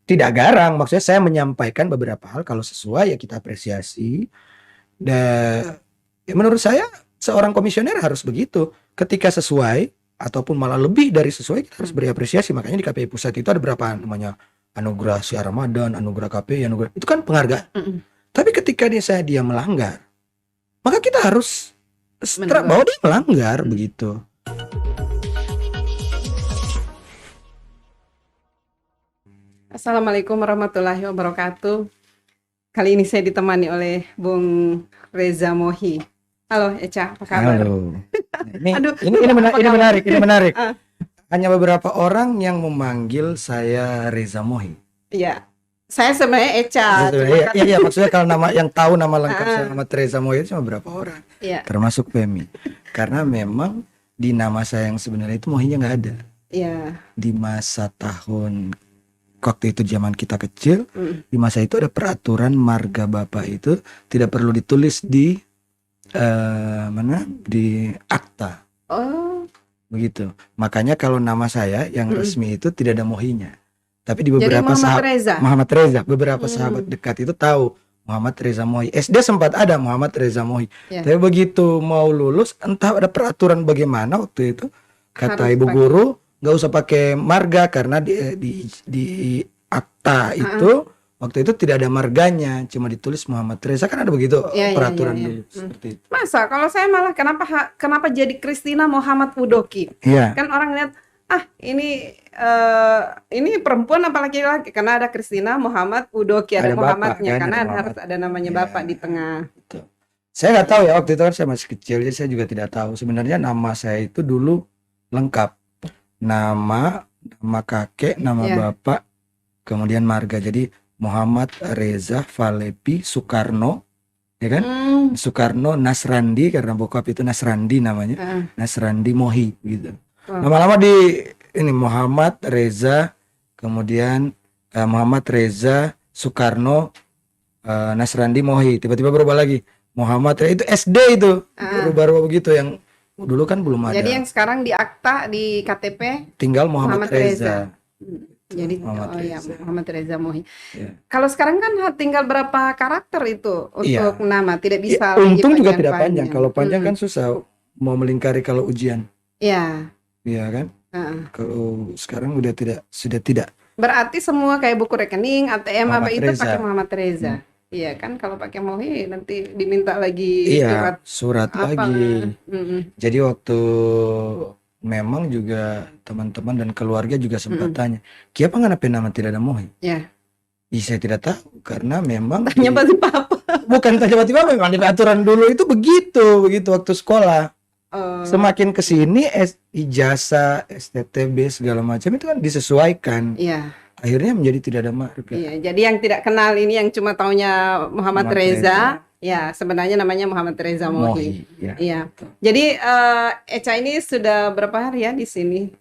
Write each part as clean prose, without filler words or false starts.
Tidak garang, maksudnya saya menyampaikan beberapa hal kalau sesuai ya kita apresiasi. Dan ya menurut saya seorang komisioner harus begitu. Ketika sesuai ataupun malah lebih dari sesuai kita harus beri apresiasi. Makanya di KPI pusat itu ada berapa namanya anugerah Syiar Ramadan, anugerah KPI, anugerah itu kan penghargaan. Tapi ketika dia melanggar, maka kita harus bahwa dia melanggar begitu. Assalamualaikum warahmatullahi wabarakatuh. Kali ini saya ditemani oleh Bung Reza Mohi. Halo Echa, apa kabar? Halo. Ini menarik. Hanya beberapa orang yang memanggil saya Reza Mohi. Iya. Saya sebenarnya Echa. Iya, maksudnya kalau nama yang tahu nama lengkap saya nama Reza Mohi itu cuma beberapa orang. Iya. Termasuk Femi. Karena memang di nama saya yang sebenarnya itu Mohinya nggak ada. Iya. Di masa tahun waktu itu zaman kita kecil, di masa itu ada peraturan marga Bapak itu tidak perlu ditulis di di akta. Oh. Begitu. Makanya kalau nama saya yang resmi itu tidak ada Mohinya. Tapi di beberapa Muhammad Reza, beberapa sahabat dekat itu tahu Muhammad Reza Mohi. SD sempat ada Muhammad Reza Mohi. Tapi begitu mau lulus entah ada peraturan bagaimana waktu itu kata ibu guru nggak usah pakai marga karena di akta itu waktu itu tidak ada marganya, cuma ditulis Muhammad Reza, kan ada begitu peraturan dulu seperti itu. Masa kalau saya malah kenapa jadi Christina Muhammad Udoki? Kan orang lihat ini perempuan apa laki-laki, karena ada Christina Muhammad Udoki, ada Muhammadnya kan, karena harus ada namanya bapak di tengah. Betul. Saya nggak tahu ya, waktu itu kan saya masih kecil, jadi saya juga tidak tahu sebenarnya nama saya itu dulu lengkap. Nama kakek, nama bapak, kemudian marga. Jadi Muhammad Reza Falepi Soekarno, ya kan? Soekarno Nasrandi, karena bokap itu Nasrandi namanya, Nasrandi Mohi gitu. Lama-lama di ini Muhammad Reza, kemudian Muhammad Reza Soekarno Nasrandi Mohi, tiba-tiba berubah lagi Muhammad Reza, itu SD itu berubah begitu, yang dulu kan belum ada. Jadi yang sekarang di akta di KTP tinggal Muhammad Reza. Jadi Muhammad Reza Mohi. Kalau sekarang kan tinggal berapa karakter itu untuk nama, tidak bisa. Untung juga tidak panjang. Kalau panjang kan susah mau melingkari kalau ujian. Iya. Iya kan? Kalau sekarang sudah tidak. Berarti semua kayak buku rekening, ATM Muhammad apa Reza. Itu pakai Muhammad Reza. Iya kan, kalau pakai Mohi nanti diminta lagi surat lagi. Jadi waktu memang juga teman-teman dan keluarga juga sempat tanya, "Kenapa nggak nama tidak ada Mohi?" Iya. Saya tidak tahu karena memang tanya tiba-tiba. Bukan tanya tiba-tiba, memang di aturan dulu itu begitu waktu sekolah. Semakin kesini ijazah, STTB segala macam itu kan disesuaikan. Iya. Akhirnya menjadi tidak ada marga. Iya, jadi yang tidak kenal ini, yang cuma taunya Muhammad Reza, ya sebenarnya namanya Muhammad Reza Mohi. Iya. Jadi Echa ini sudah berapa hari ya di sini?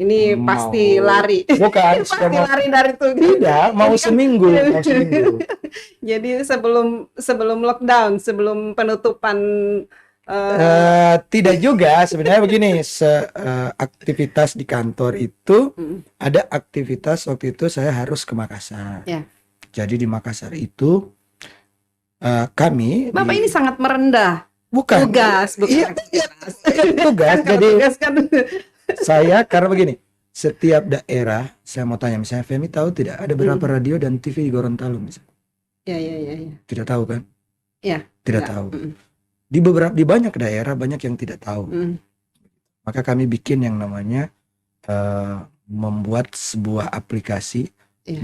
Ini pasti lari. Bukan, pasti lari dari tuh. Tidak, mau seminggu. Jadi sebelum lockdown, sebelum penutupan. Tidak juga sebenarnya begini, aktivitas di kantor itu ada aktivitas waktu itu saya harus ke Makassar. Jadi di Makassar itu kami Bapak ini sangat merendah. Bukan tugas. Jadi saya karena begini, setiap daerah saya mau tanya, misalnya Femi tahu tidak ada berapa radio dan TV di Gorontalo misalnya? Ya. Tidak tahu kan? Ya. Tidak tahu. Di banyak daerah banyak yang tidak tahu. Maka kami bikin yang namanya membuat sebuah aplikasi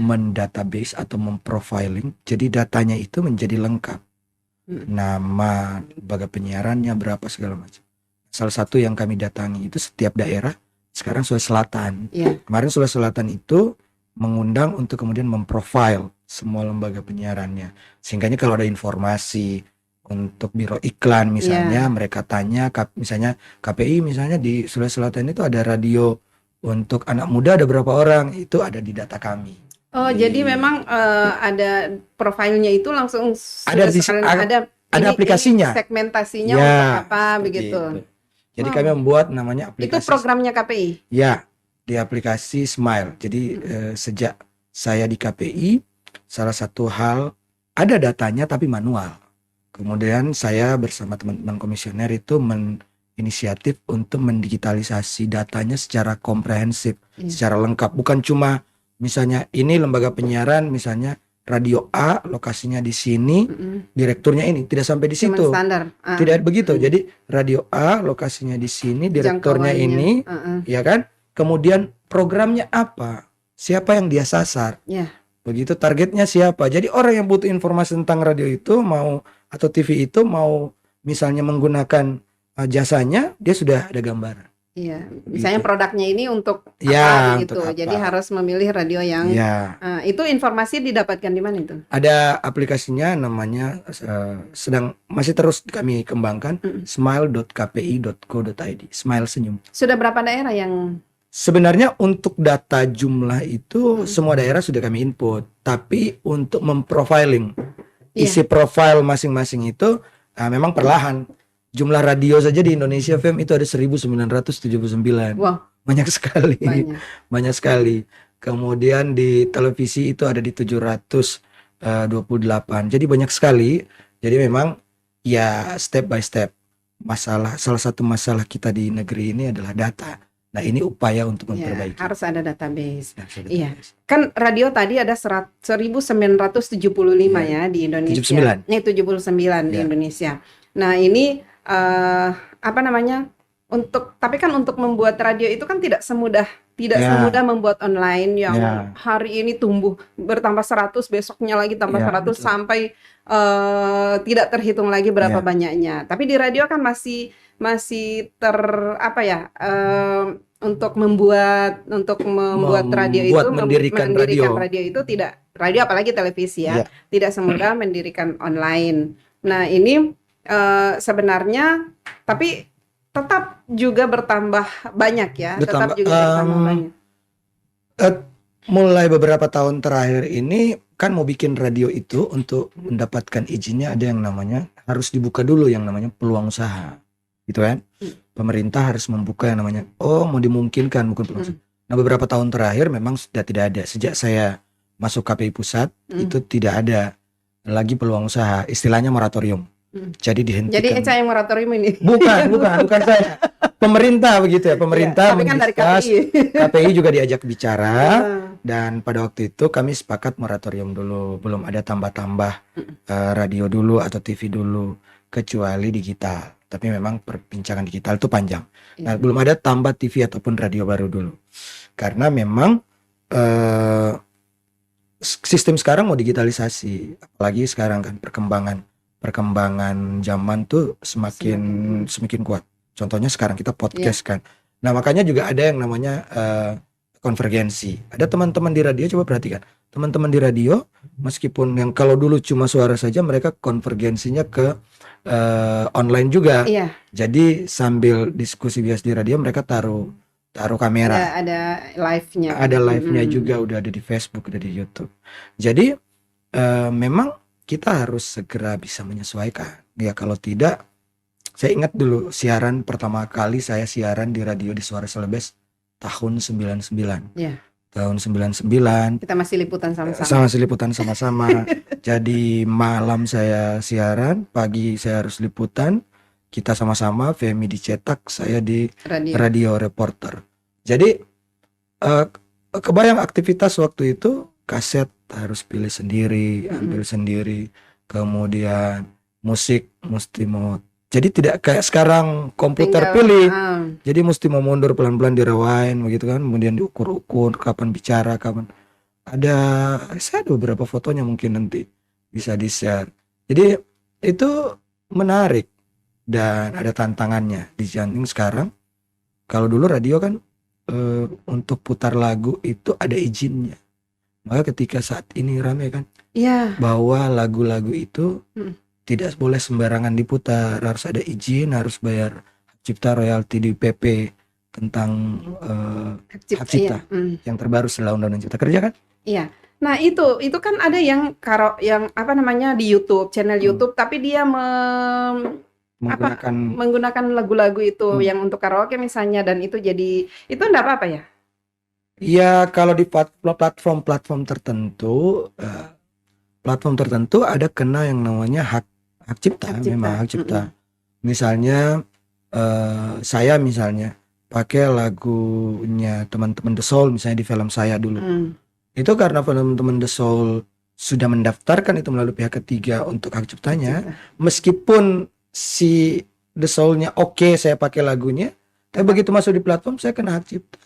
mendatabase atau memprofiling. Jadi datanya itu menjadi lengkap. Nama, lembaga penyiarannya berapa segala macam. Salah satu yang kami datangi itu setiap daerah sekarang Sulawesi Selatan. Kemarin Sulawesi Selatan itu mengundang untuk kemudian memprofile semua lembaga penyiarannya. Sehingga kalau ada informasi untuk biro iklan misalnya, mereka tanya, misalnya KPI misalnya di Sulawesi Selatan itu ada radio untuk anak muda ada berapa orang, itu ada di data kami. Jadi memang ada profilnya itu langsung ada aplikasinya, segmentasinya untuk apa begitu. Jadi kami membuat namanya aplikasi. Itu programnya KPI? Ya, di aplikasi Smile. Jadi sejak saya di KPI, salah satu hal ada datanya tapi manual. Kemudian saya bersama teman-teman komisioner itu inisiatif untuk mendigitalisasi datanya secara komprehensif, secara lengkap. Bukan cuma misalnya ini lembaga penyiaran, misalnya radio A lokasinya di sini, direkturnya ini, tidak sampai di situ. Standar. Tidak begitu. Jadi radio A lokasinya di sini, direkturnya ini, ya kan? Kemudian programnya apa? Siapa yang dia sasar? Begitu, targetnya siapa? Jadi orang yang butuh informasi tentang radio itu mau atau TV itu mau misalnya menggunakan jasanya, dia sudah ada gambaran. Iya, misalnya gitu. Produknya ini untuk apa gitu. Untuk apa. Jadi harus memilih radio yang itu informasi didapatkan di mana itu? Ada aplikasinya namanya masih terus kami kembangkan, smile.kpi.co.id. Smile senyum. Sudah berapa daerah yang sebenarnya untuk data jumlah itu semua daerah sudah kami input, tapi untuk memprofiling isi profil masing-masing itu memang perlahan. Jumlah radio saja di Indonesia FM itu ada 1979. Wow. Banyak sekali. Banyak sekali. Kemudian di televisi itu ada di 728. Jadi banyak sekali. Jadi memang ya step by step. Salah satu masalah kita di negeri ini adalah data. Nah, ini upaya untuk memperbaiki. Harus ada database. Iya. Kan radio tadi ada 1975 ya di Indonesia. 79. 79 di Indonesia. Nah, ini apa namanya? Tapi kan untuk membuat radio itu kan tidak semudah membuat online yang hari ini bertambah 100, besoknya lagi tambah 100 betul. Sampai tidak terhitung lagi berapa banyaknya. Tapi di radio kan masih untuk membuat radio itu mendirikan radio itu tidak, radio apalagi televisi tidak semudah mendirikan online. Nah, ini sebenarnya tapi tetap juga bertambah banyak ya. Tetap juga bertambah banyak. Mulai beberapa tahun terakhir ini kan mau bikin radio itu untuk mendapatkan izinnya ada yang namanya harus dibuka dulu yang namanya peluang usaha, gitu kan? Pemerintah harus membuka yang namanya mau dimungkinkan bukan peluang usaha. Nah, beberapa tahun terakhir memang sudah tidak ada. Sejak saya masuk KPI pusat itu tidak ada lagi peluang usaha, istilahnya moratorium. Jadi dihentikan. Jadi Eca yang moratorium ini? Bukan saya. Pemerintah begitu ya, pemerintah tapi kan dari KPI juga diajak bicara dan pada waktu itu kami sepakat moratorium dulu, belum ada tambah-tambah radio dulu atau TV dulu kecuali digital. Tapi memang perbincangan digital itu panjang. Nah, belum ada tambah TV ataupun radio baru dulu. Karena memang sistem sekarang mau digitalisasi, apalagi sekarang kan perkembangan zaman tuh semakin kuat. Contohnya sekarang kita podcast kan. Nah, makanya juga ada yang namanya konvergensi. Ada teman-teman di radio, coba perhatikan. Teman-teman di radio, meskipun yang kalau dulu cuma suara saja, mereka konvergensinya ke online juga. Jadi sambil diskusi biasa di radio, mereka taruh kamera. Ada live-nya. Ada live-nya juga, udah ada di Facebook, udah di YouTube. Jadi memang kita harus segera bisa menyesuaikan. Ya kalau tidak, saya ingat dulu siaran pertama kali saya siaran di radio di Suara Celebes tahun 99. Tahun 99. Kita masih liputan sama-sama. Jadi malam saya siaran, pagi saya harus liputan. Kita sama-sama, Femi dicetak, saya di radio reporter. Jadi kebayang aktivitas waktu itu, kaset harus pilih sendiri, ambil sendiri. Kemudian musik mesti mau. Jadi tidak kayak sekarang komputer pilih. Jadi mesti mau mundur pelan-pelan di rewind begitu kan, kemudian diukur-ukur kapan bicara, kapan. Saya ada beberapa fotonya mungkin nanti bisa di-share. Jadi itu menarik dan ada tantangannya. Di samping sekarang kalau dulu radio kan untuk putar lagu itu ada izinnya. Maka ketika saat ini ramai kan bahwa lagu-lagu itu tidak boleh sembarangan diputar, harus ada izin, harus bayar hak cipta royalti di PP tentang hak cipta yang terbaru setelah Undang-Undang Cipta Kerja kan? Iya. Nah itu kan ada yang apa namanya di YouTube, channel YouTube, tapi dia menggunakan lagu-lagu itu yang untuk karaoke misalnya, dan itu enggak apa-apa ya? Ya kalau di platform tertentu ada kena yang namanya hak cipta, memang hak cipta. Misalnya saya misalnya pakai lagunya teman-teman The Soul misalnya di film saya dulu. Itu karena teman-teman The Soul sudah mendaftarkan itu melalui pihak ketiga untuk hak ciptanya. Meskipun si The Soul-nya oke, saya pakai lagunya, tapi begitu masuk di platform saya kena hak cipta.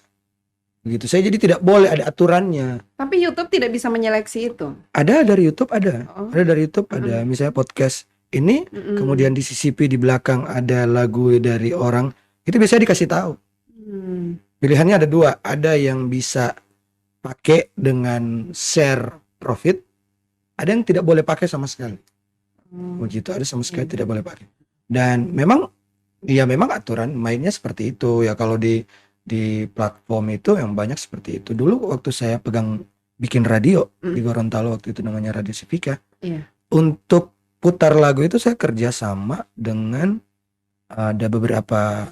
Begitu. Saya jadi tidak boleh, ada aturannya. Tapi YouTube tidak bisa menyeleksi itu. Ada dari YouTube ada. Ada dari YouTube ada. Misalnya podcast ini kemudian di CCP di belakang ada lagu dari orang, itu biasanya dikasih tahu. Pilihannya ada dua, ada yang bisa pakai dengan share profit, ada yang tidak boleh pakai sama sekali. Begitu, ada sama sekali tidak boleh pakai. Dan memang aturan mainnya seperti itu ya. Kalau di platform itu yang banyak seperti itu. Dulu waktu saya bikin radio di Gorontalo waktu itu namanya Radio Sivika. Untuk putar lagu itu saya kerja sama dengan ada beberapa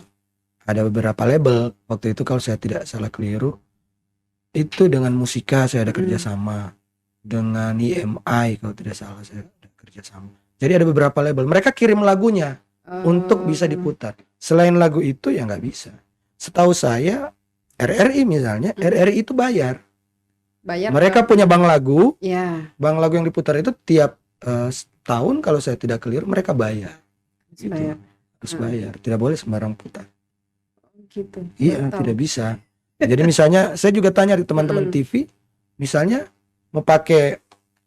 label waktu itu, kalau saya tidak salah keliru itu dengan Musika saya ada kerjasama, dengan IMI kalau tidak salah saya ada kerjasama. Jadi ada beberapa label, mereka kirim lagunya untuk bisa diputar. Selain lagu itu ya nggak bisa. Setahu saya RRI misalnya, RRI itu bayar. Mereka punya bank lagu, bank lagu yang diputar itu tiap tahun kalau saya tidak keliru mereka bayar. Harus bayar, tidak boleh sembarang putar. Gitu. Iya, tidak bisa. Jadi misalnya saya juga tanya di teman-teman TV, misalnya mau pakai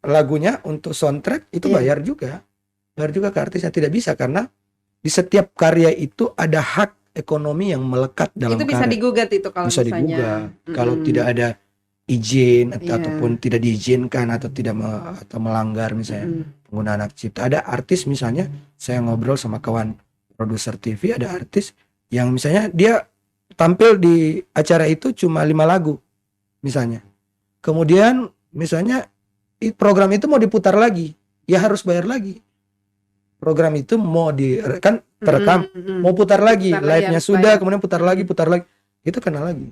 lagunya untuk soundtrack itu bayar juga ke artisnya. Tidak bisa karena di setiap karya itu ada hak ekonomi yang melekat dalam itu bisa karya. Digugat itu kalau bisa misalnya digugat. Kalau tidak ada izin ataupun tidak diizinkan atau tidak atau melanggar misalnya penggunaan hak cipta. Ada artis misalnya, saya ngobrol sama kawan produser TV, ada artis yang misalnya dia tampil di acara itu cuma 5 lagu misalnya. Kemudian misalnya program itu mau diputar lagi, ya harus bayar lagi. Program itu mau terekam, mau putar lagi, live-nya sudah, kemudian putar lagi, itu kena lagi.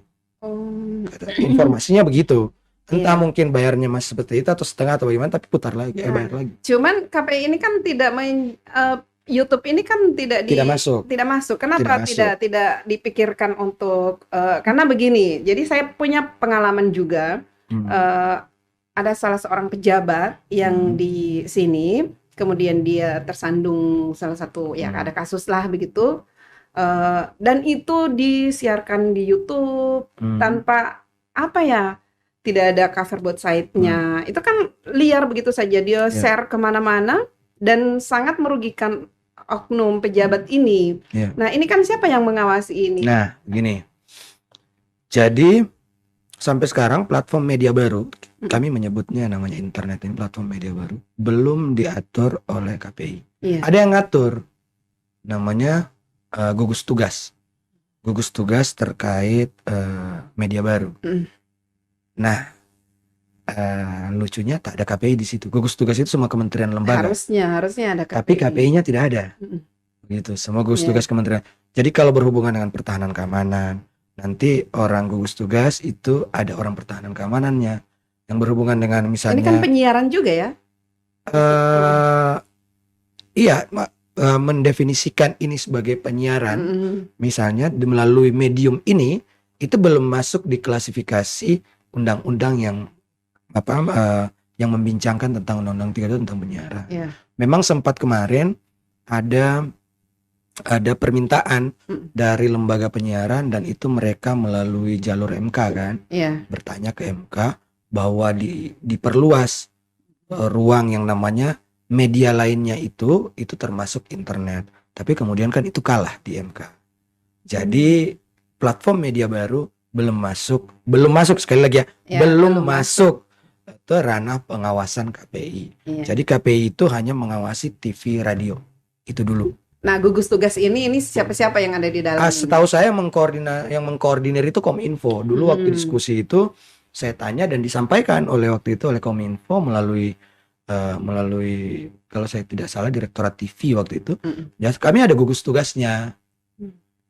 Informasinya begitu. Entah mungkin bayarnya masih seperti itu atau setengah atau bagaimana, tapi putar lagi, bayar lagi. Cuman KPI ini kan tidak YouTube ini kan tidak masuk. Kenapa tidak dipikirkan untuk karena begini. Jadi saya punya pengalaman juga. Ada salah seorang pejabat yang di sini, kemudian dia tersandung salah satu ada kasus lah begitu. Dan itu disiarkan di YouTube tanpa tidak ada cover buat site-nya. Itu kan liar begitu saja, dia share kemana-mana dan sangat merugikan oknum pejabat ini. Nah, ini kan siapa yang mengawasi ini? Nah, gini. Jadi sampai sekarang platform media baru, kami menyebutnya namanya internet, ini platform media baru, belum diatur oleh KPI. Ada yang ngatur, namanya gugus tugas terkait media baru. Nah, lucunya tak ada KPI di situ. Gugus tugas itu semua kementerian lembaga. Harusnya ada KPI. Tapi KPI-nya tidak ada. Gitu, semua gugus tugas kementerian. Jadi kalau berhubungan dengan pertahanan keamanan, nanti orang gugus tugas itu ada orang pertahanan keamanannya. Yang berhubungan dengan misalnya. Ini kan penyiaran juga ya? Iya, mendefinisikan ini sebagai penyiaran, misalnya melalui medium ini, itu belum masuk di klasifikasi undang-undang yang yang membincangkan tentang undang-undang 32 tentang penyiaran. Memang sempat kemarin ada permintaan dari lembaga penyiaran, dan itu mereka melalui jalur MK kan, bertanya ke MK bahwa diperluas ruang yang namanya media lainnya itu termasuk internet. Tapi kemudian kan itu kalah di MK. Jadi platform media baru belum masuk sekali lagi belum masuk ke ranah pengawasan KPI. Jadi KPI itu hanya mengawasi TV, radio. Itu dulu. Nah, gugus tugas ini siapa-siapa yang ada di dalam? Setahu saya yang mengkoordinir itu Kominfo. Dulu waktu diskusi itu saya tanya dan disampaikan oleh Kominfo melalui kalau saya tidak salah Direktorat TV waktu itu. Ya, kami ada gugus tugasnya.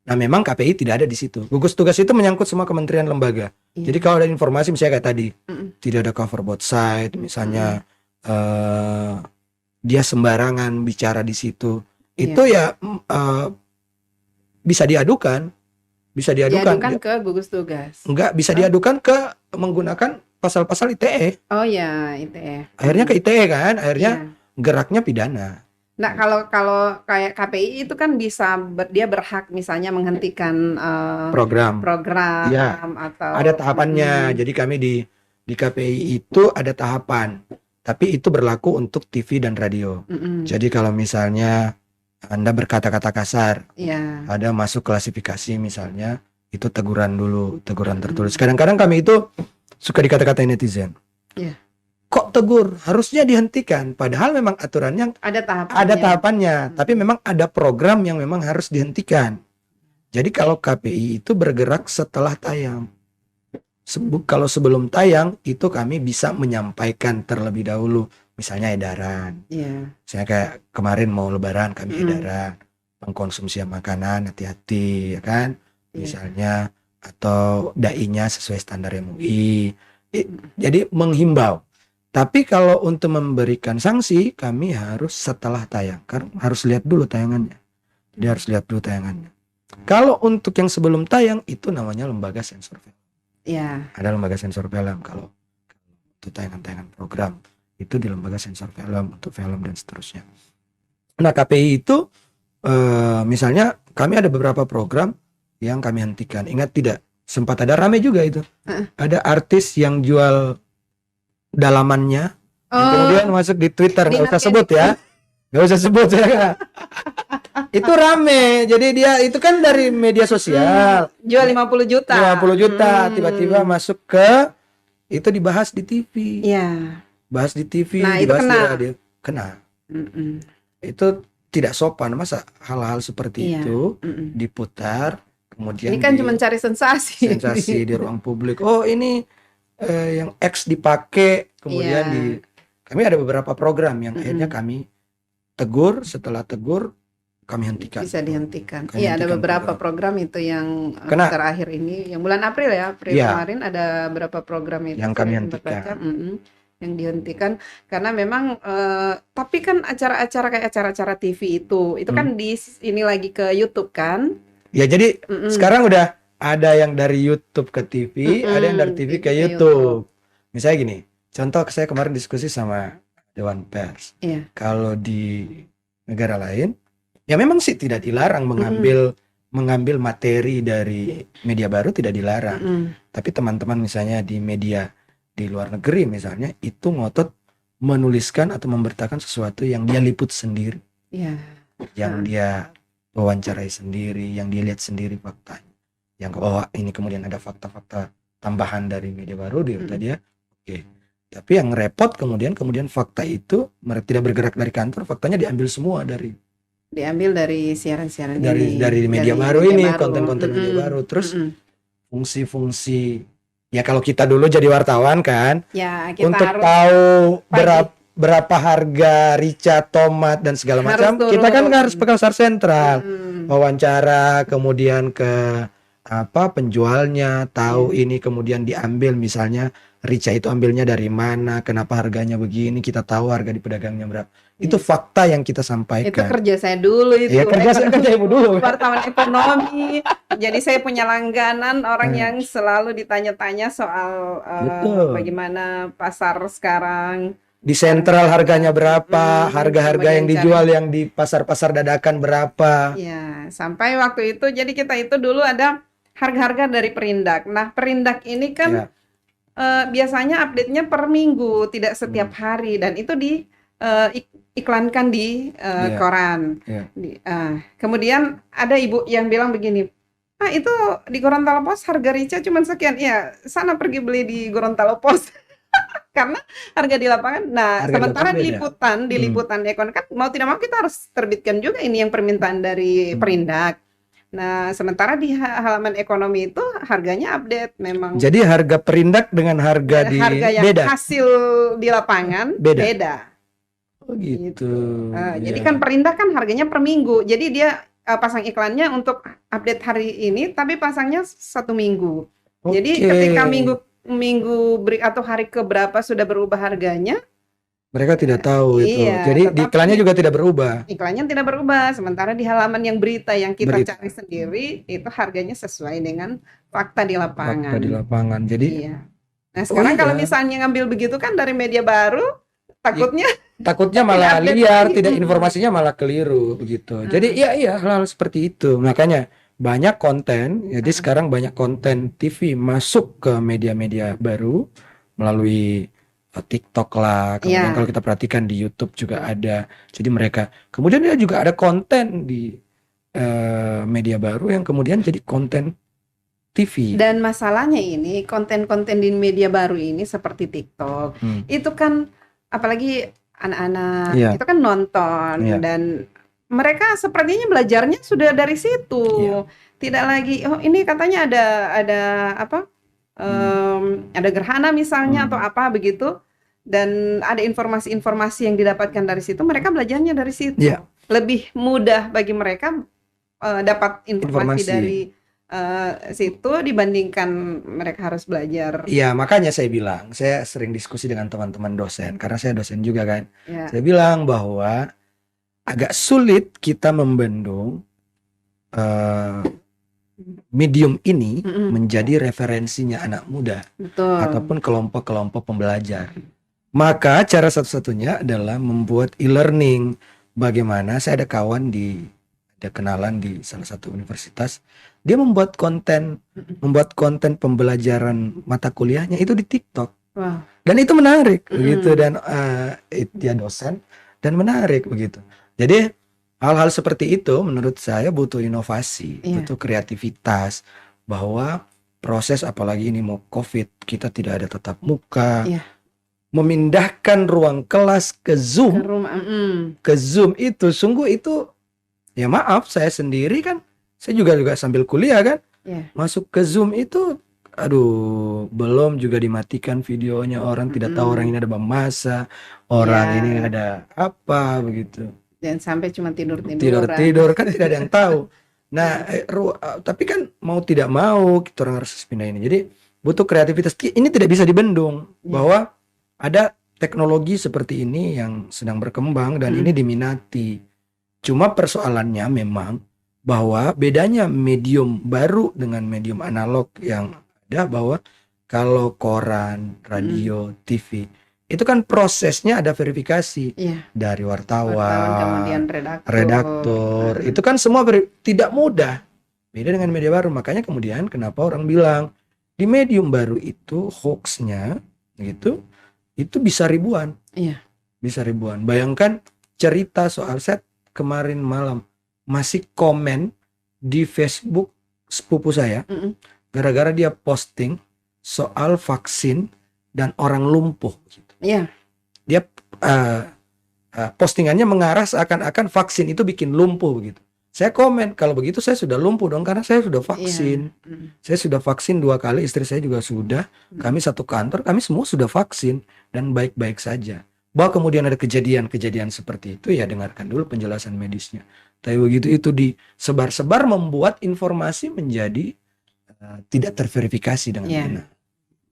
Nah, memang KPI tidak ada di situ. Gugus tugas itu menyangkut semua kementerian lembaga. Jadi kalau ada informasi misalnya kayak tadi, tidak ada cover both side, misalnya dia sembarangan bicara di situ, itu ya bisa diadukan ke gugus tugas. Enggak, bisa diadukan ke menggunakan pasal-pasal ITE. Oh ya, ITE. Akhirnya ke ITE kan, akhirnya geraknya pidana. Nah, kalau kayak KPI itu kan bisa dia berhak misalnya menghentikan program atau ada tahapannya. Jadi kami di KPI itu ada tahapan. Tapi itu berlaku untuk TV dan radio. Jadi kalau misalnya Anda berkata-kata kasar, ada masuk klasifikasi misalnya, itu teguran dulu, teguran tertulis. Kadang-kadang kami itu suka dikata-katain netizen. Kok tegur? Harusnya dihentikan. Padahal memang aturannya ada tahapannya. Tapi memang ada program yang memang harus dihentikan. Jadi kalau KPI itu bergerak setelah tayang. Kalau sebelum tayang itu kami bisa menyampaikan terlebih dahulu. Misalnya edaran. Misalnya kayak kemarin mau lebaran kami edaran. Pengkonsumsi makanan hati-hati, ya kan? Misalnya, atau dai-nya sesuai standar MUI. Jadi menghimbau. Tapi kalau untuk memberikan sanksi, kami harus setelah tayang. Karena harus lihat dulu tayangannya. Jadi harus lihat dulu tayangannya. Kalau untuk yang sebelum tayang, itu namanya lembaga sensor film. Ada lembaga sensor film. Kalau untuk tayangan-tayangan program, itu di lembaga sensor film, untuk film dan seterusnya. Nah, KPI itu, misalnya kami ada beberapa program yang kami hentikan. Ingat tidak? Sempat ada rame juga itu. Ada artis yang jual dalamannya, kemudian masuk di Twitter, nggak usah sebut ya, nggak usah sebut ya. Itu rame, jadi dia itu kan dari media sosial, jual 50 juta, tiba-tiba masuk ke itu dibahas di TV, bahas di TV, nah, dibahas itu di radio, kena. Itu tidak sopan, masa hal-hal seperti itu diputar, kemudian ini kan cuma cari sensasi di ruang publik. Oh, ini yang X dipakai, kemudian kami ada beberapa program yang akhirnya kami tegur, setelah tegur kami hentikan. Bisa dihentikan. Iya, ada beberapa program itu yang terakhir ini, yang bulan April kemarin ada beberapa program itu yang kami hentikan. Yang dihentikan karena memang tapi kan acara-acara kayak acara-acara TV itu kan di ini lagi ke YouTube kan? Ya, jadi sekarang udah ada yang dari YouTube ke TV, ada yang dari TV ke YouTube. Misalnya gini, contoh saya kemarin diskusi sama Dewan Pers. Kalau di negara lain, ya memang sih tidak dilarang mengambil materi dari media baru, tidak dilarang. Tapi teman-teman misalnya di media di luar negeri misalnya, itu ngotot menuliskan atau memberitakan sesuatu yang dia liput sendiri. Yang dia wawancarai sendiri, yang dia lihat sendiri faktanya. Yang ini kemudian ada fakta-fakta tambahan dari media baru di dia. Tapi yang repot kemudian fakta itu tidak bergerak dari kantor, faktanya diambil semua dari siaran-siaran dari media baru ini, konten-konten media baru. Terus fungsi-fungsi, ya kalau kita dulu jadi wartawan kan, kita untuk tahu berapa harga rica, tomat dan segala macam, kita kan harus ke pasar sentral, wawancara, kemudian ke penjualnya, tahu ini kemudian diambil, misalnya rica itu ambilnya dari mana, kenapa harganya begini, kita tahu harga di pedagangnya berapa. Itu fakta yang kita sampaikan. Itu kerja saya dulu itu. Ya, kerja ibu dulu. Wartawan ekonomi. Jadi saya punya langganan orang yang selalu ditanya-tanya soal bagaimana pasar sekarang. Di sentral harganya berapa, harga-harga yang dijual yang di pasar-pasar dadakan berapa. Ya, sampai waktu itu jadi kita itu dulu ada harga-harga dari Perindak. Nah, Perindak ini kan biasanya update-nya per minggu, tidak setiap hari, dan itu iklankan di koran. Kemudian ada ibu yang bilang begini, itu di Gorontalo Pos harga rica cuma sekian. Ya, sana pergi beli di Gorontalo Pos. Karena harga di lapangan. Nah, sementara di liputan ekonomi kan mau tidak mau kita harus terbitkan juga ini yang permintaan dari Perindak. Nah, sementara di halaman ekonomi itu harganya update memang. Jadi harga Perindak dengan harga yang beda. Hasil di lapangan beda. Oh gitu. Jadi kan Perindak kan harganya per minggu. Jadi dia pasang iklannya untuk update hari ini, tapi pasangnya 1 minggu. Jadi ketika minggu break atau hari keberapa sudah berubah harganya, mereka tidak tahu itu. iya, Jadi di iklannya juga tidak berubah. Iklannya tidak berubah, sementara di halaman yang berita yang kita cari sendiri itu harganya sesuai dengan fakta di lapangan. Fakta di lapangan. Jadi iya. Nah, sekarang kalau misalnya ngambil begitu kan dari media baru, takutnya malah liar, tidak, informasinya malah keliru begitu. Jadi iya hal-hal seperti itu. Makanya banyak konten. Jadi sekarang banyak konten TV masuk ke media-media baru melalui TikTok lah. Kemudian kalau kita perhatikan di YouTube juga ada. Jadi mereka kemudian juga ada konten di media baru yang kemudian jadi konten TV. Dan masalahnya ini konten-konten di media baru ini seperti TikTok itu kan apalagi anak-anak itu kan nonton dan mereka sepertinya belajarnya sudah dari situ. Tidak lagi ini katanya ada apa? Ada gerhana misalnya atau apa begitu, dan ada informasi-informasi yang didapatkan dari situ, mereka belajarnya dari situ. Lebih mudah bagi mereka dapat informasi dari situ dibandingkan mereka harus belajar. Iya, makanya saya bilang, saya sering diskusi dengan teman-teman dosen karena saya dosen juga kan. Saya bilang bahwa agak sulit kita membendung medium ini menjadi referensinya anak muda. Betul. Ataupun kelompok-kelompok pembelajar. Maka cara satu-satunya adalah membuat e-learning. Bagaimana saya ada kenalan di salah satu universitas, dia membuat konten pembelajaran mata kuliahnya itu di TikTok. Dan itu menarik begitu, dan dia dosen dan menarik begitu. Jadi hal-hal seperti itu menurut saya butuh inovasi, butuh kreativitas, bahwa proses apalagi ini mau COVID, kita tidak ada tatap muka. Memindahkan ruang kelas ke Zoom. Ke Zoom itu sungguh itu, ya maaf, saya sendiri kan, saya juga sambil kuliah kan, masuk ke Zoom itu, aduh, belum juga dimatikan videonya, orang tidak tahu orang ini ada masa, orang ini ada apa begitu. Dan sampai cuma tidur kan tidak ada yang tahu. Nah, tapi kan mau tidak mau kita orang harus pindah ini. Jadi butuh kreativitas. Ini tidak bisa dibendung bahwa ada teknologi seperti ini yang sedang berkembang dan ini diminati. Cuma persoalannya memang bahwa bedanya medium baru dengan medium analog yang ada, bahwa kalau koran, radio, TV itu kan prosesnya ada verifikasi dari wartawan, kemudian redaktor. Itu kan semua tidak mudah. Beda dengan media baru. Makanya kemudian kenapa orang bilang di medium baru itu hoaxnya gitu, itu bisa ribuan. Bisa ribuan. Bayangkan cerita soal set kemarin malam masih komen di Facebook sepupu saya gara-gara dia posting soal vaksin dan orang lumpuh gitu. Dia postingannya mengarah seakan-akan vaksin itu bikin lumpuh begitu. Saya komen, kalau begitu saya sudah lumpuh dong karena saya sudah vaksin. Saya sudah vaksin 2 kali, istri saya juga sudah. Kami satu kantor, kami semua sudah vaksin dan baik-baik saja. Bahwa kemudian ada kejadian-kejadian seperti itu, ya dengarkan dulu penjelasan medisnya. Tapi begitu itu disebar-sebar membuat informasi menjadi tidak terverifikasi dengan benar.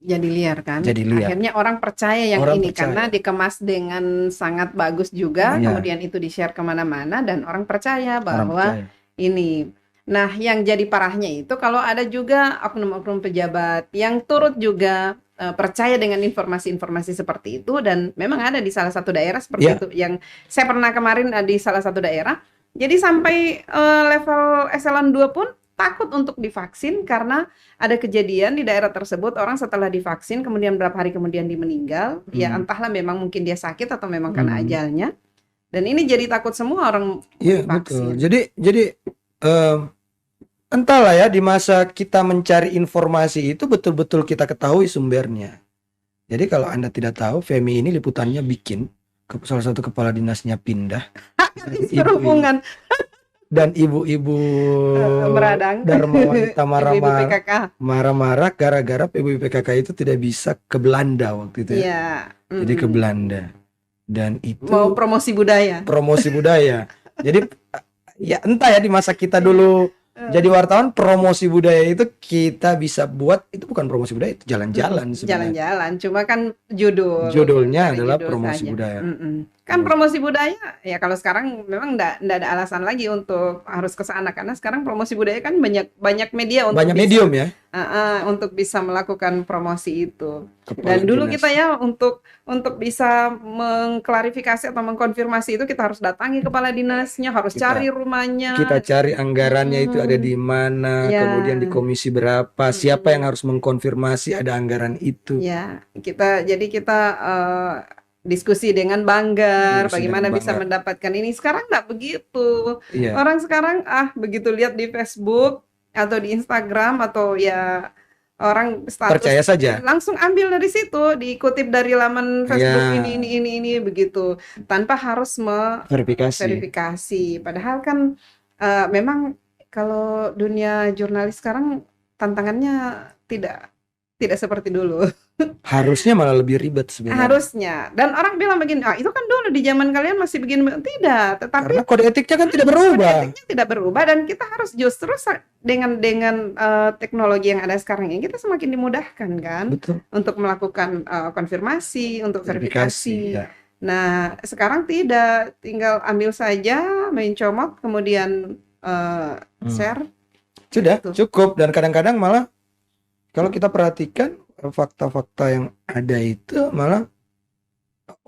Jadi liar kan. Akhirnya orang percaya karena dikemas dengan sangat bagus juga, kemudian itu di-share kemana-mana dan orang percaya bahwa ini. Nah, yang jadi parahnya itu kalau ada juga oknum-oknum pejabat yang turut juga percaya dengan informasi-informasi seperti itu, dan memang ada di salah satu daerah seperti itu. Yang saya pernah kemarin di salah satu daerah, jadi sampai level eselon 2 pun takut untuk divaksin karena ada kejadian di daerah tersebut, orang setelah divaksin kemudian berapa hari kemudian dia meninggal. Ya entahlah, memang mungkin dia sakit atau memang karena ajalnya. Dan ini jadi takut semua orang divaksin. Betul. Jadi entahlah ya, di masa kita mencari informasi itu betul-betul kita ketahui sumbernya. Jadi kalau Anda tidak tahu, Femi ini liputannya bikin salah satu kepala dinasnya pindah. Berhubungan. Dan ibu-ibu beradang, Dharma Wanita marah-marah gara-gara ibu PKK itu tidak bisa ke Belanda waktu itu ya. Jadi ke Belanda. Dan itu mau promosi budaya. Jadi ya entah ya di masa kita dulu jadi wartawan, promosi budaya itu kita bisa buat, itu bukan promosi budaya, itu jalan-jalan sebenarnya. Jalan-jalan, cuma kan judulnya adalah judul promosi saja. budaya. Kan promosi budaya ya kalau sekarang memang enggak ada alasan lagi untuk harus ke sana, karena sekarang promosi budaya kan banyak media untuk banyak medium ya untuk bisa melakukan promosi itu. Kepala Dan dulu dinas. kita ya untuk bisa mengklarifikasi atau mengkonfirmasi itu kita harus datangi kepala dinasnya, harus cari rumahnya. Kita cari anggarannya itu ada di mana, kemudian di komisi berapa, siapa yang harus mengkonfirmasi ada anggaran itu. Ya, kita diskusi dengan Banggar, bagaimana bisa mendapatkan ini. Sekarang nggak begitu. Orang sekarang begitu lihat di Facebook atau di Instagram atau ya orang status, percaya saja, langsung ambil dari situ, dikutip dari laman Facebook ini begitu, tanpa harus verifikasi. Padahal kan memang kalau dunia jurnalis sekarang tantangannya tidak seperti dulu. Harusnya malah lebih ribet sebenarnya. Harusnya. Dan orang bilang begini, itu kan dulu di zaman kalian masih begini. Tidak, tetapi karena kode etiknya kan tidak berubah. Kode etiknya tidak berubah, dan kita harus justru dengan teknologi yang ada sekarang ini, kita semakin dimudahkan kan. Betul. Untuk melakukan konfirmasi, untuk verifikasi. Ya. Nah, sekarang tidak, tinggal ambil saja, main comot, kemudian share. Sudah, cukup. Dan kadang-kadang malah kalau kita perhatikan fakta-fakta yang ada itu malah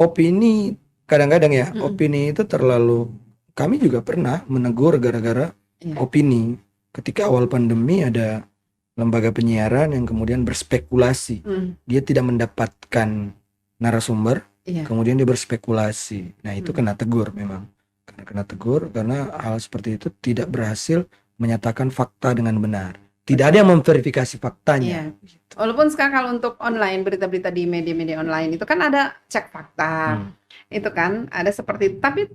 opini, kadang-kadang ya opini itu terlalu, kami juga pernah menegur gara-gara opini ketika awal pandemi. Ada lembaga penyiaran yang kemudian berspekulasi, dia tidak mendapatkan narasumber, kemudian dia berspekulasi. Nah itu kena tegur memang, kena tegur karena hal seperti itu tidak berhasil menyatakan fakta dengan benar. Tidak ada yang memverifikasi faktanya. Walaupun sekarang kalau untuk online, berita-berita di media-media online itu kan ada cek fakta, itu kan ada seperti itu. Tapi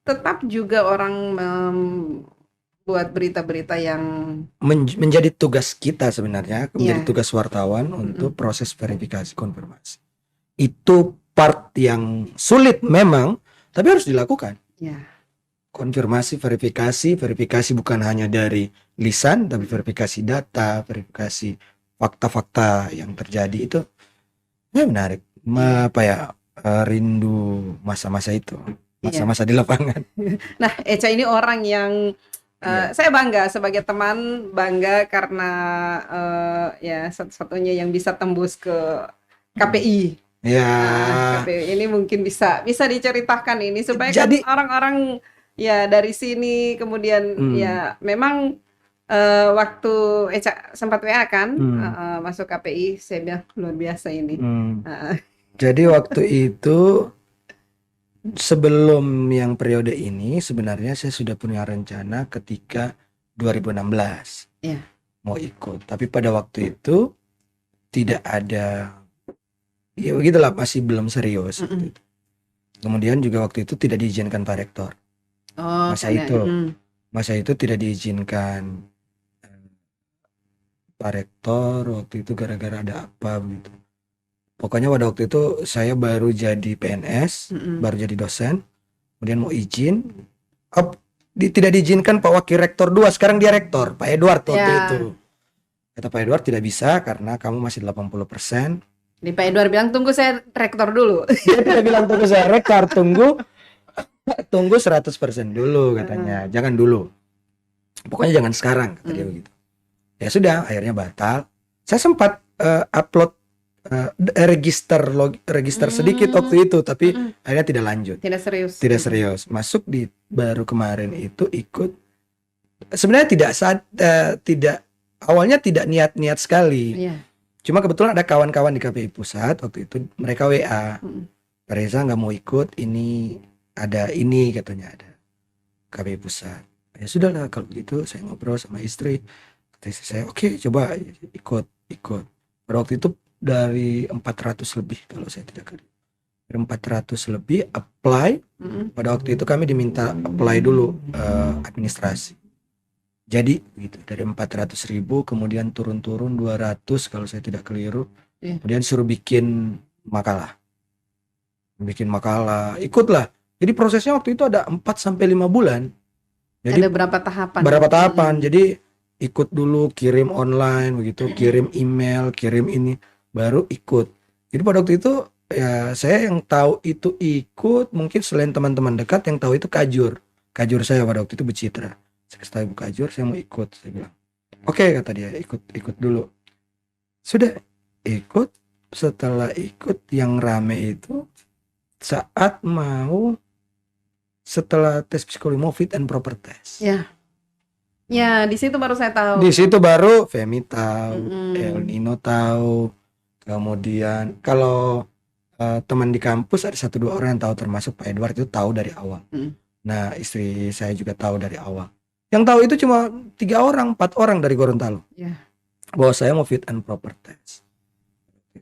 tetap juga orang membuat berita-berita yang menjadi tugas kita sebenarnya, menjadi tugas wartawan untuk proses verifikasi konfirmasi. Itu part yang sulit memang, tapi harus dilakukan. Konfirmasi, verifikasi bukan hanya dari lisan, tapi verifikasi data, verifikasi fakta-fakta yang terjadi itu. Menarik. Rindu masa-masa itu, masa-masa di lapangan. Nah, Echa ini orang yang saya bangga sebagai teman, bangga karena satu-satunya yang bisa tembus ke KPI. KPI ini mungkin bisa diceritakan ini supaya jadi, kan orang-orang dari sini kemudian memang waktu Echa sempat WA kan masuk KPI, saya bilang luar biasa ini. Jadi waktu itu sebelum yang periode ini sebenarnya saya sudah punya rencana ketika 2016 mau ikut, tapi pada waktu itu tidak ada, ya begitulah, masih belum serius. Kemudian juga waktu itu tidak diizinkan Pak Rektor. Masa itu tidak diizinkan Pak Rektor waktu itu gara-gara ada apa begitu. Pokoknya pada waktu itu saya baru jadi PNS, baru jadi dosen, kemudian mau izin, tidak diizinkan Pak Wakil Rektor 2, sekarang dia Rektor, Pak Edward waktu itu. Kata Pak Edward tidak bisa karena kamu masih 80%. Di Pak Edward bilang tunggu saya Rektor dulu. Dia tidak bilang tunggu saya Rektor, tunggu 100% dulu katanya, jangan dulu. Pokoknya jangan sekarang kata dia begitu. Ya sudah, akhirnya batal. Saya sempat upload register sedikit waktu itu, tapi akhirnya tidak lanjut. Tidak serius. Masuk di baru kemarin itu ikut. Sebenarnya tidak awalnya tidak niat sekali. Cuma kebetulan ada kawan-kawan di KPI Pusat waktu itu, mereka WA. Pak Reza nggak mau ikut, ini ada ini katanya, ada KPI Pusat. Ya sudahlah kalau gitu, saya ngobrol sama istri. Kata istri saya, oke, coba ikut. Pada waktu itu dari 400 lebih kalau saya tidak keliru. Dari 400 lebih apply. Pada waktu itu kami diminta apply dulu administrasi. Jadi gitu, dari 400.000 kemudian turun 200 kalau saya tidak keliru. Kemudian suruh bikin makalah. Ikutlah. Jadi prosesnya waktu itu ada 4-5 bulan. Jadi ada berapa tahapan? berapa tahapan. Jadi ikut dulu, kirim online begitu, kirim email, kirim ini, baru ikut. Jadi pada waktu itu ya saya yang tahu itu ikut, mungkin selain teman-teman dekat yang tahu itu Kajur. Kajur saya pada waktu itu bercitra. Saya kasih tahu Ibu Kajur, saya mau ikut. Saya bilang, oke, kata dia, ikut dulu. Sudah ikut. Setelah ikut, yang rame itu saat mau setelah tes psikologi mau fit and proper test. Ya, di situ baru saya tahu. Di situ baru Femi tahu, El Nino tahu. Kemudian kalau teman di kampus ada 1-2 orang yang tahu, termasuk Pak Edward itu tahu dari awal. Nah, istri saya juga tahu dari awal. Yang tahu itu cuma 3 orang, 4 orang dari Gorontalo. Bahwa saya mau fit and proper test.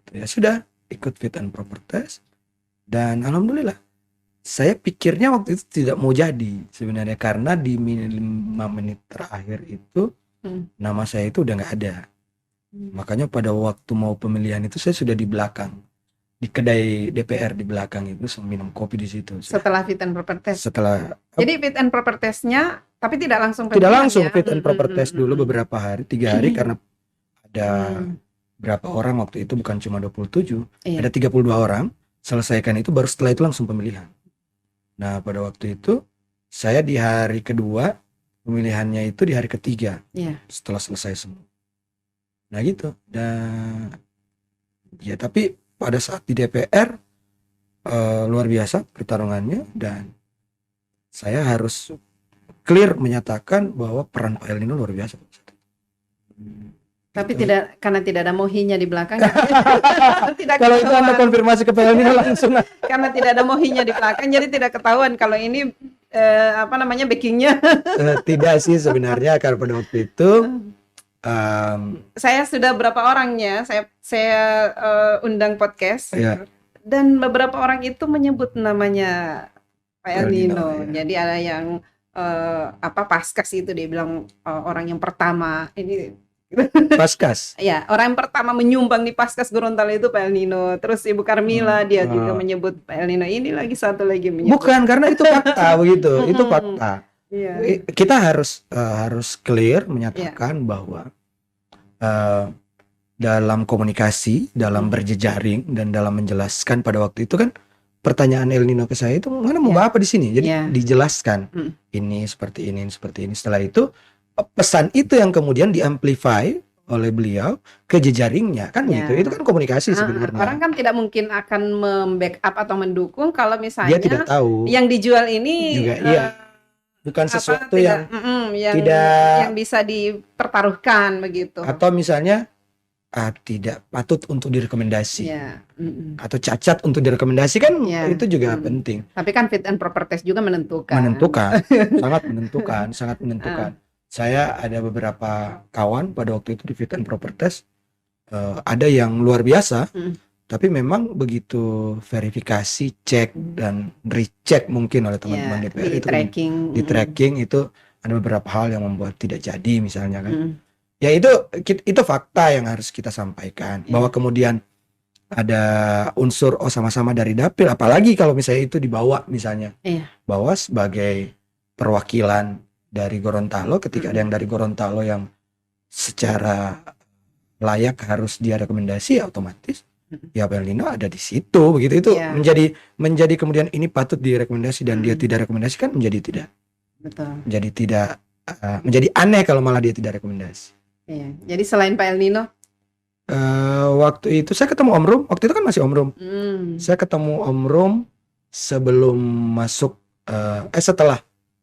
Ya sudah, ikut fit and proper test. Dan alhamdulillah, saya pikirnya waktu itu tidak mau jadi sebenarnya, karena di 5 menit terakhir itu nama saya itu udah nggak ada. Makanya pada waktu mau pemilihan itu saya sudah di belakang, di kedai DPR di belakang itu, minum kopi di situ. Setelah fit and proper test. Jadi fit and proper testnya, tapi tidak langsung. Tidak langsung ya? Fit and proper test dulu beberapa hari, 3 hari karena ada berapa orang waktu itu, bukan cuma 27, ada 32 orang. Selesaikan itu, baru setelah itu langsung pemilihan. Nah, pada waktu itu saya di hari kedua, pemilihannya itu di hari ketiga, setelah selesai semua. Nah gitu. Dan ya, tapi pada saat di DPR luar biasa pertarungannya, dan saya harus clear menyatakan bahwa peran Pak El Nino luar biasa. Tapi tidak, karena tidak ada Mohinya di belakang. Kalau itu Anda konfirmasi ke Pak El Nino langsung. Karena tidak ada Mohinya di belakang, jadi tidak ketahuan kalau ini backingnya. Tidak sih sebenarnya, karena pada waktu itu saya sudah berapa orangnya, saya undang podcast, dan beberapa orang itu menyebut namanya Pak El Nino. Jadi ada yang Paskas itu, dia bilang orang yang pertama ini. Paskas. Ya, orang yang pertama menyumbang di Paskas Gorontalo itu Pak El Nino. Terus Ibu Carmila dia juga menyebut Pak El Nino. Ini lagi satu lagi menyebut. Bukan, karena itu fakta begitu. Itu fakta. Kita harus clear menyatakan bahwa dalam komunikasi, dalam berjejaring, dan dalam menjelaskan pada waktu itu kan, pertanyaan El Nino ke saya itu, mana mau apa di sini? Jadi dijelaskan ini seperti ini, seperti ini. Setelah itu pesan itu yang kemudian diamplify oleh beliau ke jejaringnya kan, gitu. Itu kan komunikasi sebenarnya. Orang kan tidak mungkin akan membackup atau mendukung kalau misalnya dia tidak tahu yang dijual ini juga bukan sesuatu yang bisa dipertaruhkan begitu. Atau misalnya tidak patut untuk direkomendasi, atau cacat untuk direkomendasi kan, itu juga penting. Tapi kan fit and proper test juga menentukan. Sangat menentukan. Saya ada beberapa kawan pada waktu itu di fit and proper test, ada yang luar biasa, tapi memang begitu verifikasi, cek dan recheck mungkin oleh teman-teman DPR itu di tracking itu ada beberapa hal yang membuat tidak jadi misalnya kan. Ya itu fakta yang harus kita sampaikan, bahwa kemudian ada unsur sama-sama dari dapil, apalagi kalau misalnya itu dibawa misalnya bahwa sebagai perwakilan dari Gorontalo, ketika ada yang dari Gorontalo yang secara layak harus dia rekomendasi, otomatis ya Pak El Nino ada di situ begitu. Itu menjadi kemudian ini patut direkomendasi dan dia tidak rekomendasi kan, menjadi tidak. Betul. Jadi tidak menjadi aneh kalau malah dia tidak rekomendasi. Jadi selain Pak El Nino, waktu itu saya ketemu Om Rum. Waktu itu kan masih Om Rum. Saya ketemu Om Rum sebelum masuk,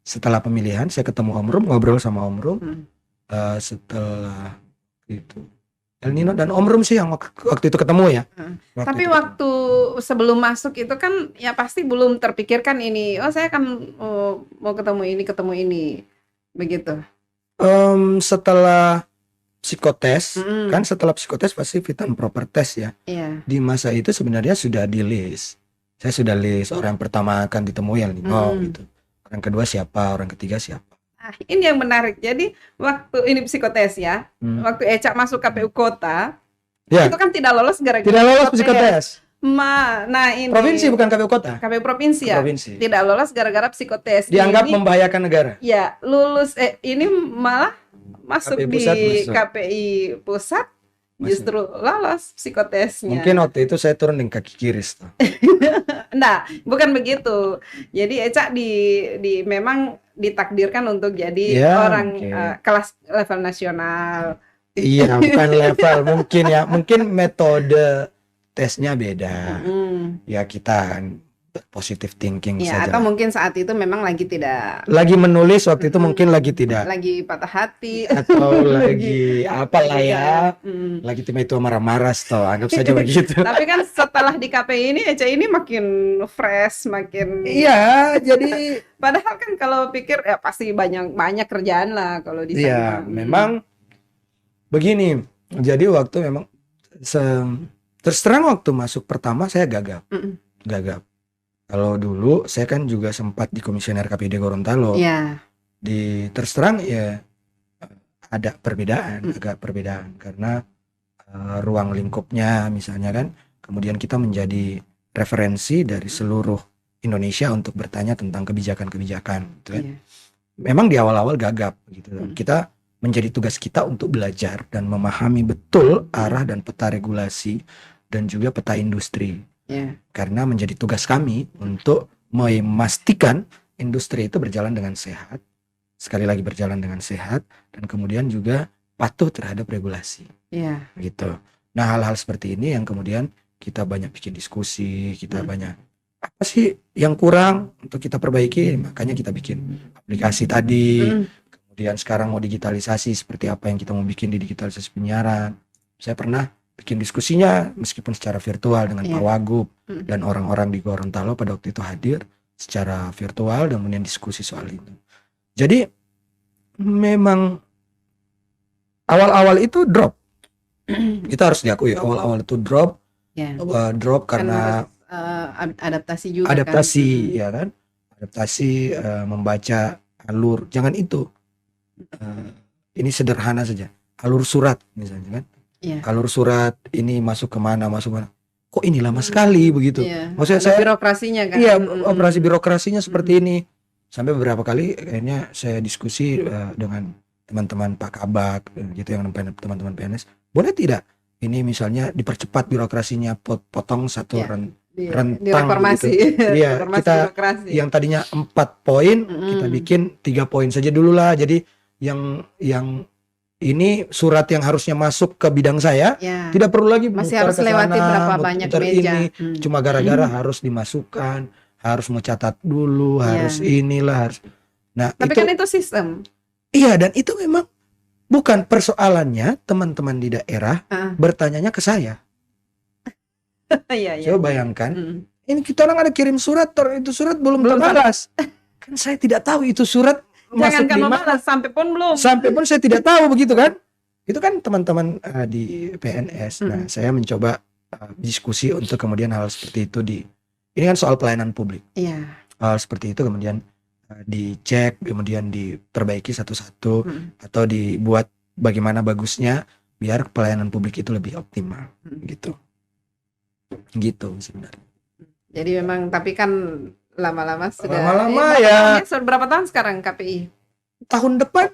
setelah pemilihan saya ketemu Om Rum, ngobrol sama Om Rum. Setelah itu El Nino dan Om Rum sih yang waktu itu ketemu ya. Tapi waktu sebelum masuk itu kan ya pasti belum terpikirkan ini, saya akan mau ketemu ini begitu. Setelah psikotes kan, setelah psikotes pasti fit and proper test ya. Di masa itu sebenarnya sudah di list. Saya sudah list orang yang pertama akan ditemui El Nino gitu. Orang kedua siapa, orang ketiga siapa. Ini yang menarik. Jadi waktu ini psikotes ya, waktu Eca masuk KPU Kota, itu kan tidak lolos gara-gara tidak lolos psikotes. Nah ini Provinsi bukan KPU kota. KPU provinsi ya. Provinsi. Tidak lolos gara-gara psikotes. Dianggap ini, membahayakan negara. Ya, lulus ini malah masuk KPI di pusat masuk. KPI pusat justru lolos psikotesnya. Mungkin waktu itu saya turun dengan kaki kiri tuh. Nah, bukan begitu. Jadi Eca memang ditakdirkan untuk jadi orang kelas level nasional. Iya, bukan level mungkin ya. Mungkin metode tesnya beda. Ya kita kan positive thinking saja. Atau mungkin saat itu memang lagi tidak. Lagi menulis waktu itu mungkin lagi tidak. Lagi patah hati. Atau lagi apalah ya. Lagi tiba-tiba marah-marah toh. Anggap saja begitu. Tapi kan setelah di KPI ini Eca ini makin fresh, makin. Iya, jadi. Padahal kan kalau pikir ya pasti banyak kerjaan lah kalau di sana. Iya, memang begini. Jadi waktu memang terus terang waktu masuk pertama saya gagap. Kalau dulu saya kan juga sempat di komisioner KPD Gorontalo. Iya. Terus terang ya ada perbedaan, agak perbedaan karena ruang lingkupnya misalnya kan. Kemudian kita menjadi referensi dari seluruh Indonesia untuk bertanya tentang kebijakan-kebijakan gitu kan. Memang di awal-awal gagap gitu. Kita menjadi tugas kita untuk belajar dan memahami betul arah dan peta regulasi dan juga peta industri. Karena menjadi tugas kami untuk memastikan industri itu berjalan dengan sehat, sekali lagi berjalan dengan sehat, dan kemudian juga patuh terhadap regulasi. Gitu. Nah, hal-hal seperti ini yang kemudian kita banyak bikin diskusi, kita banyak apa sih yang kurang untuk kita perbaiki, makanya kita bikin aplikasi tadi. Kemudian sekarang mau digitalisasi, seperti apa yang kita mau bikin di digitalisasi penyiaran. Saya pernah bikin diskusinya meskipun secara virtual dengan Pak Wagub dan orang-orang di Gorontalo pada waktu itu hadir secara virtual dan kemudian diskusi soal itu. Jadi memang awal-awal itu drop. Kita harus diakui awal-awal itu drop. Drop karena adaptasi juga ya kan. Adaptasi membaca alur, jangan itu. Ini sederhana saja. Alur surat misalnya kan. Alur surat ini masuk kemana, kok ini lama sekali begitu. Maksudnya saya birokrasinya kan. Iya, operasi birokrasinya seperti ini. Sampai beberapa kali akhirnya saya diskusi dengan teman-teman Pak Kabak gitu, yang teman-teman PNS. Boleh tidak ini misalnya dipercepat birokrasinya, potong satu rentang gitu. Iya, kita birokrasi. Yang tadinya 4 poin kita bikin 3 poin saja dulu lah. Jadi yang ini surat yang harusnya masuk ke bidang saya tidak perlu lagi masih harus lewati berapa banyak meja. Cuma gara-gara harus dimasukkan, harus mencatat dulu, harus inilah harus. Nah, tapi kan itu sistem. Iya, dan itu memang bukan persoalannya teman-teman di daerah bertanyanya ke saya. Coba bayangkan, ini kita orang ada kirim surat, itu surat belum terbalas. Kan saya tidak tahu itu surat masuk di mana, sampai pun saya tidak tahu begitu kan. Itu kan teman-teman di PNS. Nah, saya mencoba diskusi untuk kemudian hal seperti itu ini kan soal pelayanan publik. Hal seperti itu kemudian dicek, kemudian diperbaiki satu-satu atau dibuat bagaimana bagusnya biar pelayanan publik itu lebih optimal gitu sebenarnya. Jadi memang tapi kan lama-lama sudah sudah berapa tahun sekarang KPI? Tahun depan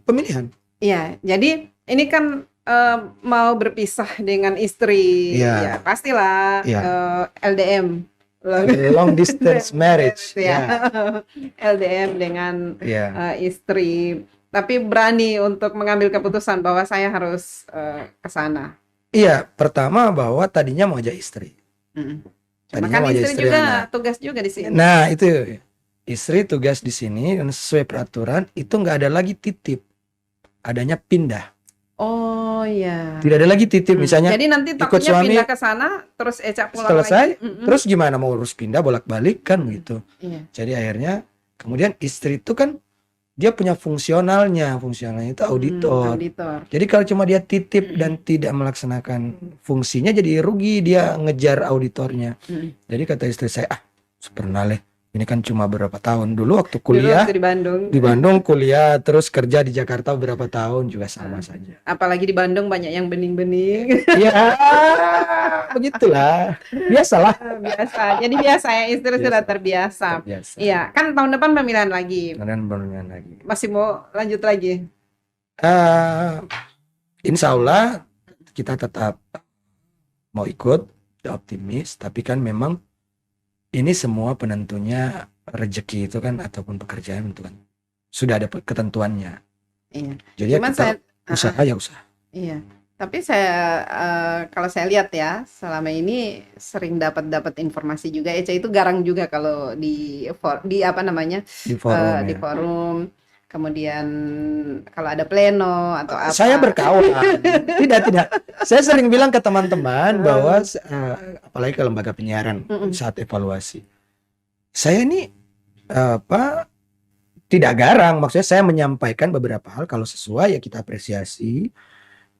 pemilihan. Iya, jadi ini kan mau berpisah dengan istri, ya pastilah LDM, long distance marriage, LDM dengan istri, tapi berani untuk mengambil keputusan bahwa saya harus ke sana. Iya, pertama bahwa tadinya mau aja istri. Kan istri juga tugas juga di sini. Nah itu istri tugas di sini dan sesuai peraturan itu nggak ada lagi titip, adanya pindah. Oh iya. Tidak ada lagi titip misalnya. Jadi nanti takutnya suami, pindah ke sana, terus Eca pulang selesai, lagi. Terus gimana mau urus pindah bolak-balik kan gitu. Jadi akhirnya kemudian istri itu kan dia punya fungsionalnya itu auditor. Jadi kalau cuma dia titip dan tidak melaksanakan fungsinya jadi rugi, dia ngejar auditornya. Jadi kata istri saya, pernah ini kan cuma berapa tahun dulu waktu kuliah dulu di Bandung kuliah, terus kerja di Jakarta berapa tahun juga sama saja. Apalagi di Bandung banyak yang bening-bening. Iya. begitulah. Biasalah. Biasa. Jadi biasa ya, istri Biasa. sudah terbiasa. Biasa. Iya, kan tahun depan pemilihan lagi. Pemilihan lagi. Masih mau lanjut lagi? Insya Allah kita tetap mau ikut, optimis. Tapi kan memang ini semua penentunya rezeki itu kan ataupun pekerjaan itu kan sudah ada ketentuannya. Iya. Jadi Cuman kita usaha ya usaha. Iya. Tapi saya kalau saya lihat ya selama ini sering dapat informasi juga. Eca itu garang juga kalau di apa namanya Di forum. di forum. Kemudian kalau ada pleno atau apa. Saya berkawan. Tidak. Saya sering bilang ke teman-teman bahwa apalagi ke lembaga penyiaran saat evaluasi. Saya ini tidak garang. Maksudnya saya menyampaikan beberapa hal kalau sesuai ya kita apresiasi.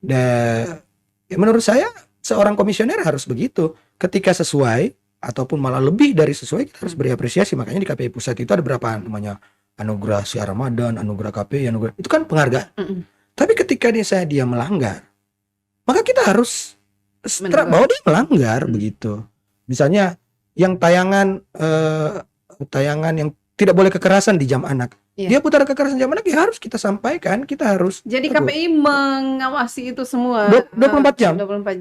Dan ya menurut saya seorang komisioner harus begitu. Ketika sesuai ataupun malah lebih dari sesuai kita harus beri apresiasi. Makanya di KPI Pusat itu ada berapa namanya anugerah Siar Ramadan, anugerah KPI, anugerah itu kan penghargaan. Tapi ketika dia melanggar, maka kita harus bahwa dia melanggar begitu. Misalnya yang tayangan yang tidak boleh kekerasan di jam anak. Dia putar kekerasan jam anak ya harus kita sampaikan, kita harus. Jadi KPI mengawasi itu semua 24 jam. 24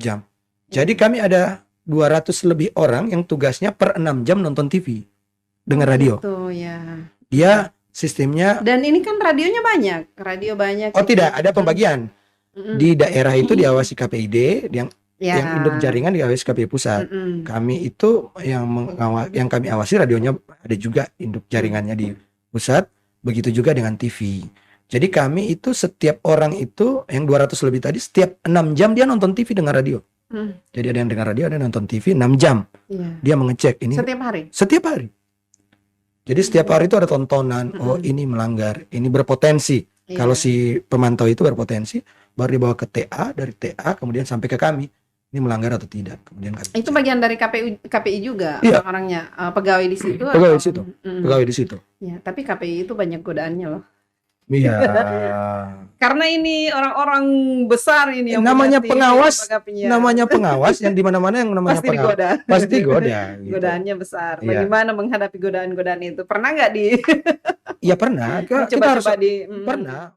jam. Jadi kami ada 200 lebih orang yang tugasnya per 6 jam nonton TV dengan radio. Itu ya. Dia sistemnya. Dan ini kan radionya banyak, radio banyak. Oh tidak, ada pembagian. Di daerah itu diawasi KPID, yang induk jaringan diawasi KPI Pusat. Kami itu yang kami awasi radionya ada juga induk jaringannya di pusat, begitu juga dengan TV. Jadi kami itu setiap orang itu yang 200 lebih tadi setiap 6 jam dia nonton TV dengan radio. Jadi ada yang dengar radio, ada yang nonton TV 6 jam. Dia mengecek ini setiap hari. Setiap hari. Jadi setiap hari itu ada tontonan, oh ini melanggar, ini berpotensi. Kalau si pemantau itu berpotensi, baru dibawa ke TA, dari TA kemudian sampai ke kami. Ini melanggar atau tidak. Kemudian itu bagian dari KPI juga orang-orangnya, pegawai di situ. Pegawai di situ. Ya, tapi KPI itu banyak godaannya loh. Iya. Karena ini orang-orang besar ini yang namanya pengawas yang di mana-mana yang namanya pasti pengawas pasti goda. Gitu. Godaannya besar. Bagaimana menghadapi godaan-godaan itu? Pernah nggak di? Ya pernah. Kita harus pernah.